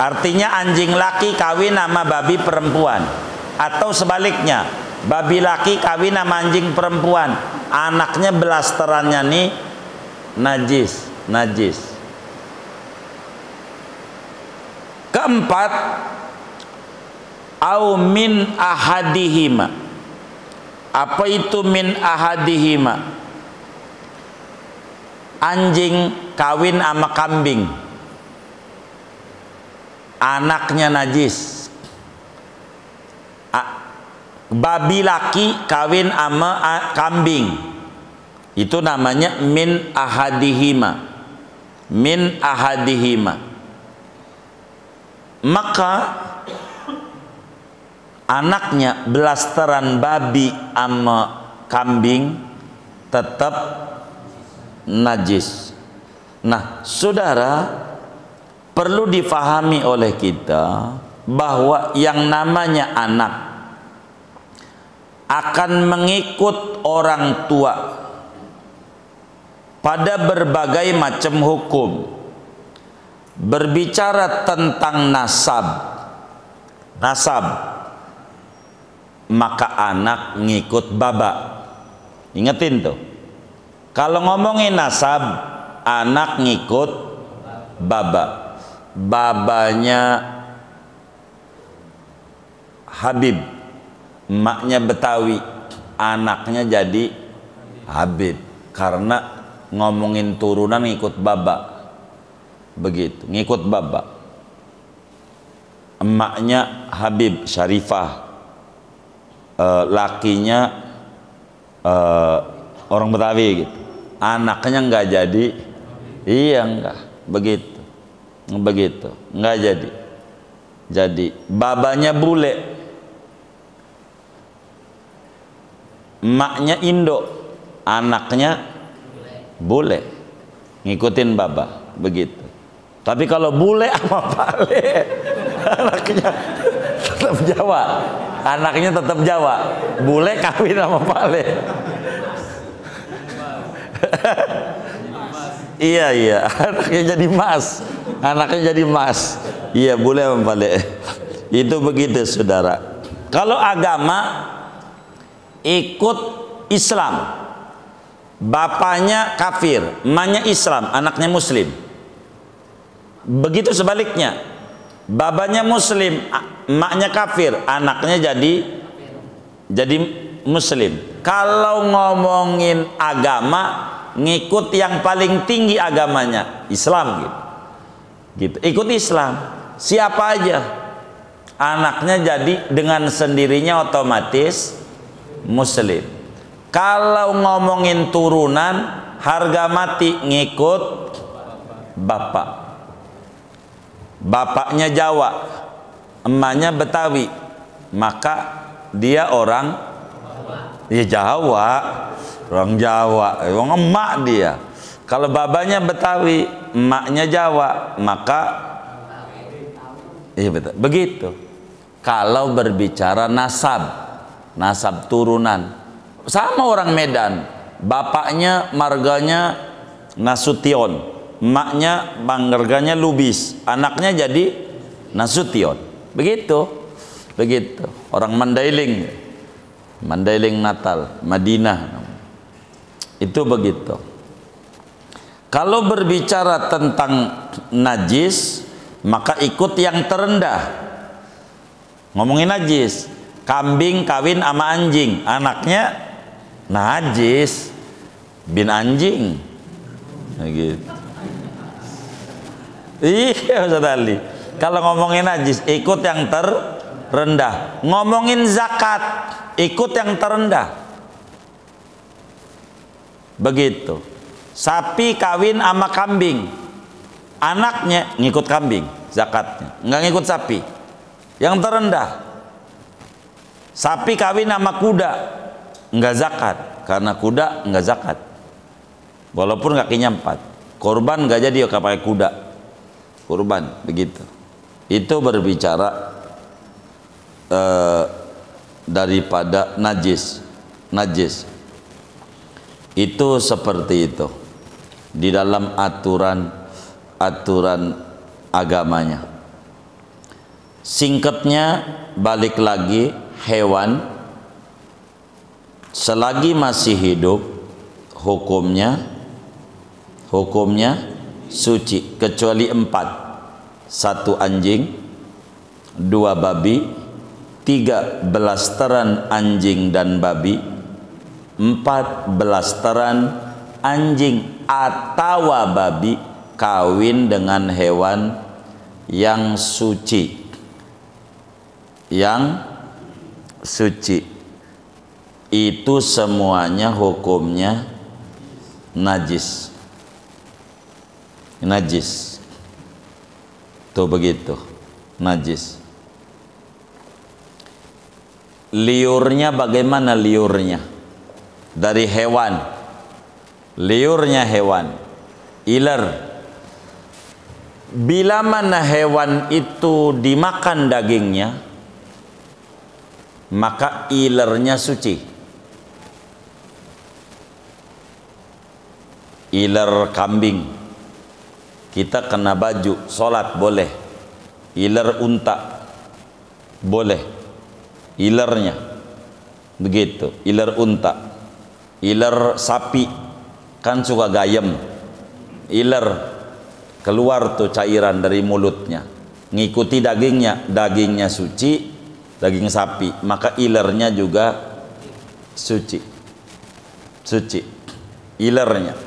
Artinya anjing laki kawin sama babi perempuan, atau sebaliknya, babi laki kawin sama anjing perempuan, anaknya belasterannya nih najis. Keempat, au min ahadihima. Apa itu min ahadihima? Anjing kawin sama kambing, anaknya najis. Babi laki kawin sama kambing, itu namanya min ahadihima. Min ahadihima. Maka anaknya belasteran babi sama kambing tetap najis. Nah, saudara, perlu difahami oleh kita bahwa yang namanya anak akan mengikut orang tua pada berbagai macam hukum. Berbicara tentang nasab, maka anak ngikut baba. Ingetin tuh, kalau ngomongin nasab, anak ngikut baba. Babanya Habib, emaknya Betawi, anaknya jadi Habib, karena ngomongin turunan ngikut baba. Begitu, ngikut baba. Emaknya Habib Syarifah, lakinya orang Betawi gitu, anaknya nggak jadi. Iya, enggak begitu, nggak jadi babanya bule, emaknya Indo, anaknya bule, ngikutin baba. Begitu. Tapi kalau bule sama pale, anaknya tetap Jawa. Anaknya tetap Jawa. Bule kawin sama pale. Iya, anaknya jadi mas. Iya, bule sama pale. Itu begitu, saudara. Kalau agama ikut Islam, bapaknya kafir, emaknya Islam, anaknya Muslim. Begitu sebaliknya, babanya Muslim, emaknya kafir, anaknya jadi Muslim. Kalau ngomongin agama, ngikut yang paling tinggi agamanya, Islam gitu. Ikut Islam, siapa aja, anaknya jadi dengan sendirinya otomatis Muslim. Kalau ngomongin turunan, harga mati ngikut bapak. Bapaknya Jawa, emaknya Betawi, maka dia orang Jawa, orang Jawa, orang emak dia. Kalau babanya Betawi, emaknya Jawa, maka betul. Begitu. Kalau berbicara nasab, nasab turunan, sama orang Medan, bapaknya marganya Nasution, emaknya marganya Lubis, anaknya jadi Nasution. Begitu, begitu. Orang Mandailing, Mandailing Natal, Madinah, itu begitu. Kalau berbicara tentang najis, maka ikut yang terendah. Ngomongin najis, kambing kawin sama anjing, anaknya najis, bin anjing. Nah, gitu. Iya Ustaz Ali. Kalau ngomongin najis, ikut yang terendah. Ngomongin zakat, ikut yang terendah. Begitu. Sapi kawin sama kambing, anaknya ngikut kambing, zakatnya nggak ngikut sapi. Yang terendah. Sapi kawin sama kuda, nggak zakat, karena kuda nggak zakat. Walaupun kakinya 4, korban nggak jadi ya pakai kuda, korban. Begitu. Itu berbicara daripada najis. Najis itu seperti itu di dalam aturan agamanya. Singkatnya, balik lagi, hewan selagi masih hidup hukumnya suci, kecuali 4: 1 anjing, 2 babi, 3 belasteran anjing dan babi, 4 belasteran anjing atau babi kawin dengan hewan yang suci. Yang suci itu semuanya hukumnya najis. Najis. Tuh begitu. Najis. Liurnya bagaimana liurnya? Dari hewan. Liurnya hewan. Iler. Bila mana hewan itu dimakan dagingnya, maka ilernya suci. Iler kambing, kita kena baju, sholat boleh. Iler unta, boleh. Ilernya, begitu. Iler unta, iler sapi, kan suka gayem. Iler, keluar tuh cairan dari mulutnya, ngikuti dagingnya, dagingnya suci. Daging sapi, maka ilernya juga suci. Suci. Ilernya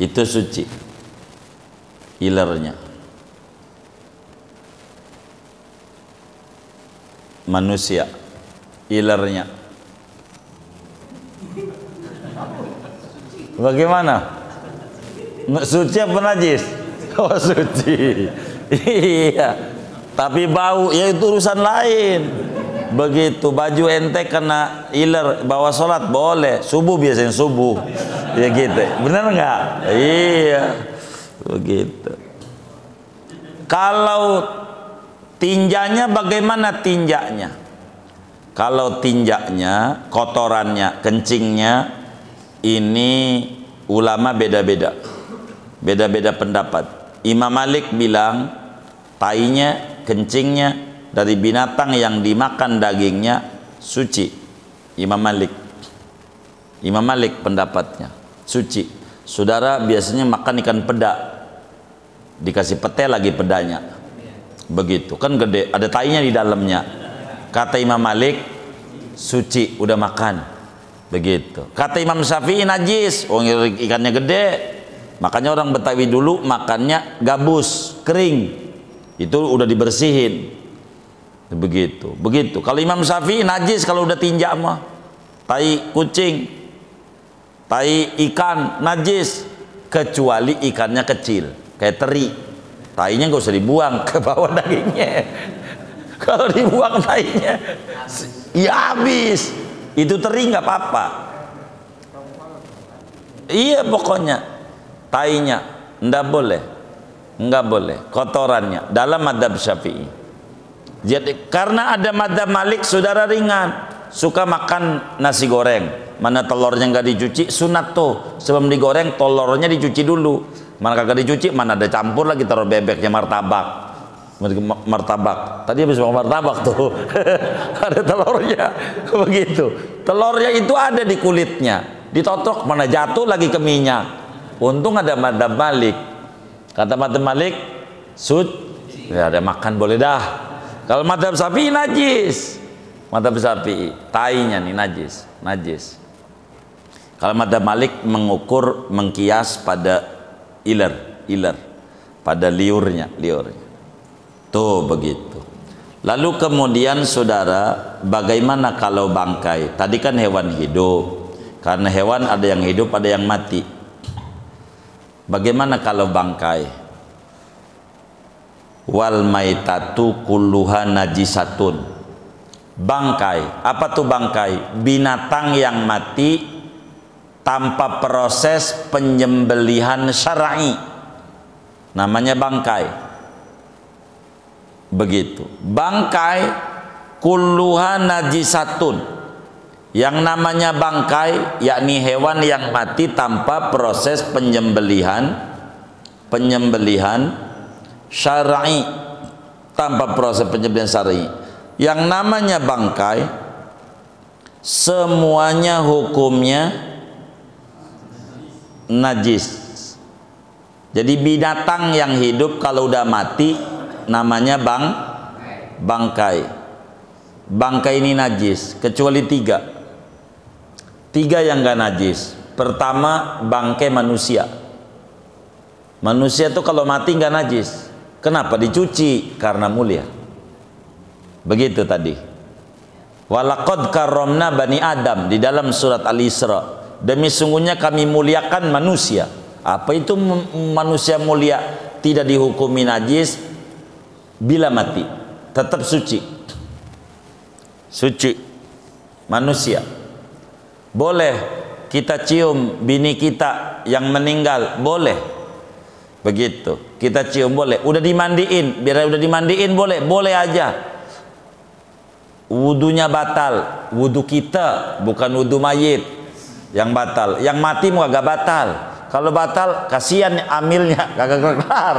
itu suci. Ilernya. Manusia, ilernya. Bagaimana? Suci apa najis? Oh, suci. Iya, tapi bau ya itu urusan lain. Begitu, baju ente kena iler bawa sholat boleh, subuh biasanya subuh, ya gitu, bener nggak? Iya, begitu. Kalau tinjanya bagaimana tinjaknya? Kalau tinjaknya, kotorannya, kencingnya, ini ulama beda-beda, beda-beda pendapat. Imam Malik bilang tainya, kencingnya dari binatang yang dimakan dagingnya suci. Imam Malik pendapatnya suci. Saudara biasanya makan ikan peda, dikasih pete lagi pedanya, begitu kan gede, ada tainya di dalamnya. Kata Imam Malik suci, udah makan. Begitu. Kata Imam Syafi'i najis, ikannya gede. Makanya orang Betawi dulu makannya gabus, kering. Itu udah dibersihin. Begitu. Begitu. Kalau Imam Syafi'i najis kalau udah tinjak mah. Tai kucing, tai ikan najis, kecuali ikannya kecil, kayak teri. Tainya nggak usah dibuang, ke bawah dagingnya. Kalau dibuang tainya, ya habis. Itu teri nggak apa-apa. Iya pokoknya. Tainya ndak boleh. Enggak boleh, kotorannya dalam madzhab Syafi'i. Jadi karena ada madzhab Malik saudara ringan, suka makan nasi goreng, mana telurnya nggak dicuci, sunat tuh sebelum digoreng telurnya dicuci dulu. Mana kagak dicuci, mana ada campur lagi taruh bebeknya, martabak. Tadi habis makan martabak tuh ada telurnya begitu. Telurnya itu ada di kulitnya, ditotok mana jatuh lagi ke minyak. Untung ada madzhab Malik. Kata madzhab Malik, ya ada makan boleh dah. Kalau madzhab Syafi'i najis. Madzhab Syafi'i tainya nih najis. Kalau madzhab Malik mengukur, mengkias pada iler, pada liurnya. Tuh begitu. Lalu kemudian saudara, bagaimana kalau bangkai? Tadi kan hewan hidup. Karena hewan ada yang hidup, ada yang mati. Bagaimana kalau bangkai? Wal maitatu kulluha najisatun. Bangkai, apa tuh bangkai? Binatang yang mati tanpa proses penyembelihan syar'i, namanya bangkai. Begitu. Bangkai kulluha najisatun. Yang namanya bangkai yakni hewan yang mati tanpa proses penyembelihan syar'i, tanpa proses penyembelihan syar'i. Yang namanya bangkai semuanya hukumnya najis. Jadi binatang yang hidup kalau udah mati namanya bangkai. Bangkai ini najis kecuali tiga yang gak najis. Pertama, bangkai manusia. Manusia itu kalau mati gak najis. Kenapa? Dicuci karena mulia. Begitu tadi. Walaqad karramna bani Adam di dalam surat Al-Isra. Demi sungguhnya kami muliakan manusia. Apa itu manusia mulia? Tidak dihukumi najis bila mati, tetap suci. Manusia boleh kita cium bini kita yang meninggal, boleh. Begitu, kita cium boleh. Udah dimandiin, biar udah dimandiin boleh aja. Wudunya batal, wudu kita bukan wudu mayit yang batal. Yang mati mau agak batal. Kalau batal kasihan amilnya kagak kelar.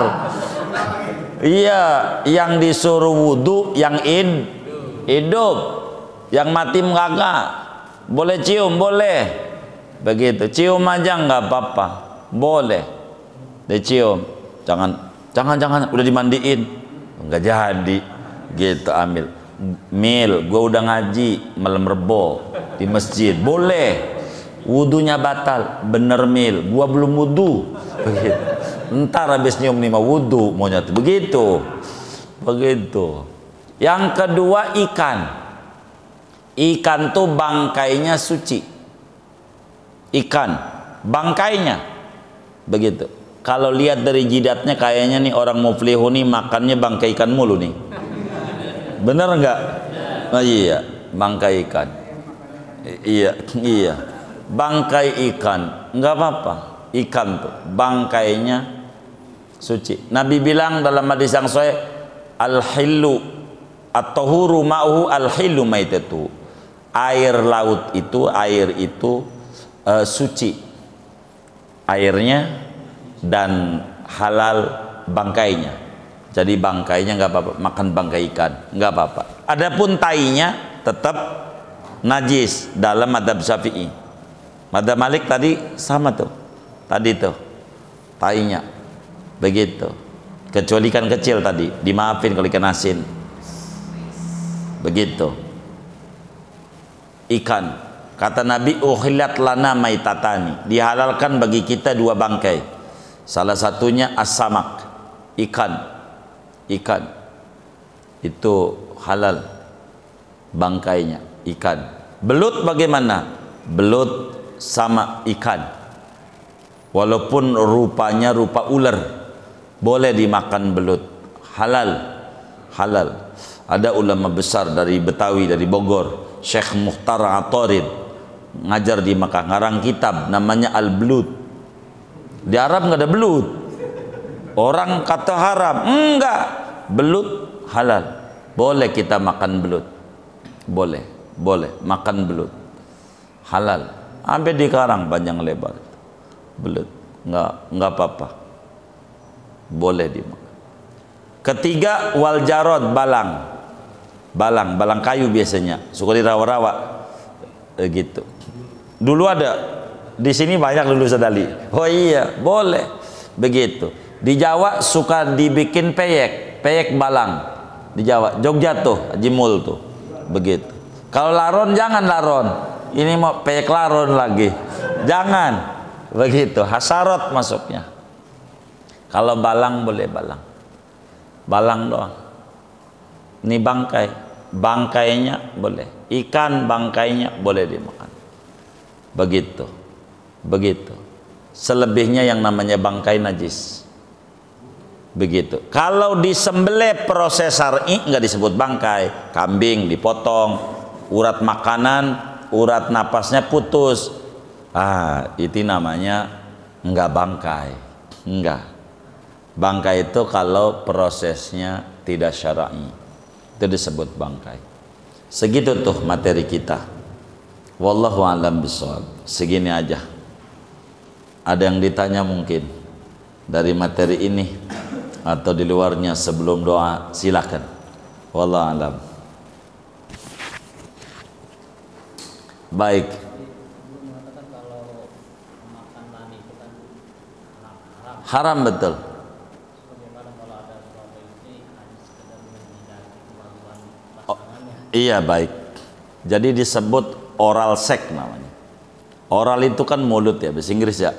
Iya, yang disuruh wudu yang hidup, yang mati kagak. Boleh cium, boleh. Begitu, cium aja nggak apa-apa, boleh. Dicium, jangan, udah dimandiin, nggak jadi. Gitu amil. Mil, gua udah ngaji malam Rebo di masjid, boleh. Wudunya batal, bener mil, gua belum wudu. Begitu. Ntar habis nyium nih mau wudu, mau nyatu. Begitu. Yang kedua ikan. Ikan tuh bangkainya suci. Ikan, bangkainya. Begitu. Kalau lihat dari jidatnya kayaknya nih orang muflihun nih makannya bangkai ikan mulu nih. Bener enggak? Oh, iya, bangkai ikan. Iya. Bangkai ikan, enggak apa-apa. Ikan tuh bangkainya suci. Nabi bilang dalam hadis yang sahih, al-hillu at-tahuru ma'uhu al-hillu maitatu. Air laut itu, suci. Airnya dan halal bangkainya. Jadi bangkainya nggak apa-apa, makan bangkai ikan nggak apa-apa. Adapun tainya tetap najis dalam madzhab Syafi'i. Madzhab Malik tadi sama tuh, tainya begitu. Kecuali ikan kecil tadi dimaafin kalau ikan asin. Begitu. Ikan, kata Nabi, uhillat lana maitatani, dihalalkan bagi kita dua bangkai. Salah satunya as-samak, ikan itu halal bangkainya, ikan. Belut bagaimana? Belut sama ikan, walaupun rupanya rupa ular, boleh dimakan belut, halal. Ada ulama besar dari Betawi, dari Bogor, Syekh Mukhtar Atarid, ngajar di Makkah, ngarang kitab namanya Al-Belut. Di Arab nggak ada belut, Orang kata haram, enggak. Belut halal. Boleh kita makan belut. Boleh, boleh makan belut. Halal. Sampai di karang panjang lebar. Belut, enggak apa-apa. Boleh dimakan. Ketiga, wal jarod, balang. Balang kayu biasanya. Suka dirawa-rawa. Gitu. Dulu ada di sini banyak dulu sedali. Oh iya, boleh. Begitu. Di Jawa suka dibikin peyek balang. Di Jawa, Jogja tuh, Jimul tuh. Begitu. Kalau laron jangan laron. Ini mau peyek laron lagi. Jangan. Begitu, hasarot masuknya. Kalau balang boleh balang. Balang doang. Ini bangkai. Bangkainya boleh. Ikan bangkainya boleh dimakan. Begitu. Begitu. Selebihnya yang namanya bangkai najis. Begitu. Kalau disembelih proses syar'i nggak disebut bangkai. Kambing dipotong, urat makanan, urat napasnya putus. Itu namanya nggak bangkai. Enggak. Bangkai itu kalau prosesnya tidak syar'i. Itu disebut bangkai. Segitu tuh materi kita. Wallahu a'lam bishawab. Segini aja. Ada yang ditanya mungkin dari materi ini atau di luarnya sebelum doa, silakan. Wallahu a'lam. Baik. Haram betul. Iya, baik. Jadi disebut oral sex namanya. Oral itu kan mulut ya, bahasa Inggris ya.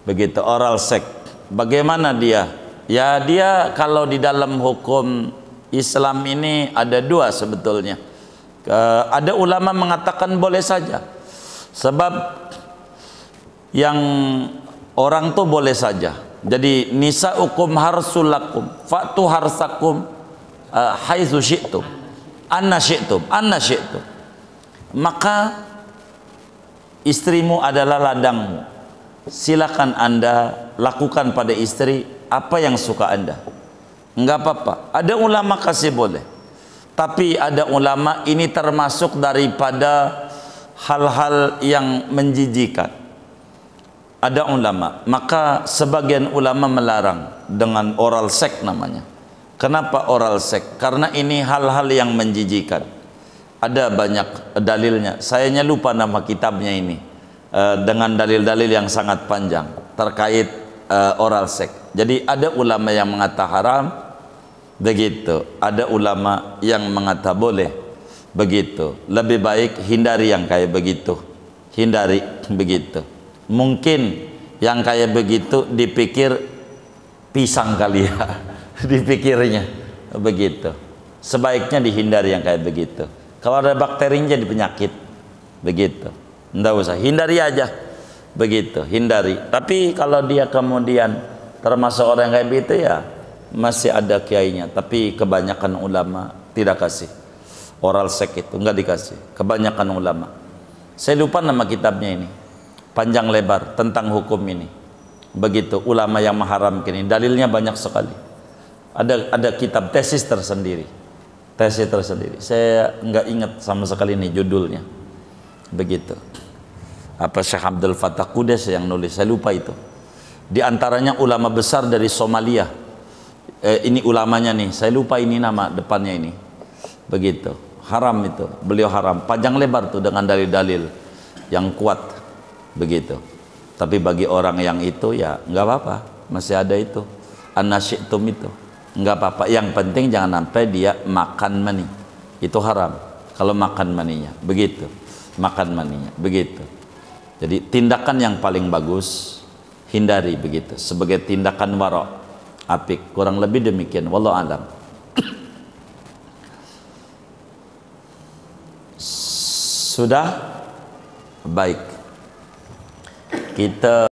Begitu, oral sex. Bagaimana dia? Ya dia kalau di dalam hukum Islam ini ada dua sebetulnya. Ada ulama mengatakan boleh saja. Sebab yang orang tuh boleh saja. Jadi nisaukum harsul lakum fa'tu harsakum haitsu syi'tum. Anna syi'tum. Maka istrimu adalah ladangmu. Silakan Anda lakukan pada istri apa yang suka Anda. Enggak apa-apa. Ada ulama kasih boleh. Tapi ada ulama ini termasuk daripada hal-hal yang menjijikan. Ada ulama, maka sebagian ulama melarang dengan oral sex namanya. Kenapa oral sex? Karena ini hal-hal yang menjijikan. Ada banyak dalilnya. Sayanya lupa nama kitabnya ini. Dengan dalil-dalil yang sangat panjang terkait oral sex. Jadi ada ulama yang mengatakan haram, begitu. Ada ulama yang mengatakan boleh, begitu. Lebih baik hindari yang kayak begitu. Hindari begitu. Mungkin yang kayak begitu dipikir pisang kali ya. Dipikirnya begitu. Sebaiknya dihindari yang kayak begitu. Kalau ada bakterinya jadi penyakit. Begitu. Nggak usah, hindari aja. Begitu, hindari. Tapi kalau dia kemudian termasuk orang yang kayak begitu ya masih ada kiainya. Tapi kebanyakan ulama tidak kasih oral sex itu, nggak dikasih. Kebanyakan ulama. Saya lupa nama kitabnya ini. Panjang lebar tentang hukum ini. Begitu, ulama yang mengharamkan ini. Dalilnya banyak sekali. Ada kitab tesis tersendiri. Tesis tersendiri. Saya nggak ingat sama sekali ini judulnya. Begitu. Apa Syekh Abdul Fattah Qudes yang nulis, saya lupa itu. Di antaranya ulama besar dari Somalia. Ini ulamanya nih, saya lupa ini nama depannya ini. Begitu. Haram itu, beliau haram. Panjang lebar tuh dengan dalil-dalil yang kuat. Begitu. Tapi bagi orang yang itu ya nggak apa-apa, masih ada itu. An-nasyi'tum itu nggak apa-apa. Yang penting jangan sampai dia makan mani. Itu haram. Kalau makan maninya, begitu. Makan maninya, begitu. Jadi tindakan yang paling bagus hindari begitu. Sebagai tindakan wara', apik. Kurang lebih demikian. Wallahu a'lam. Sudah? Baik. Kita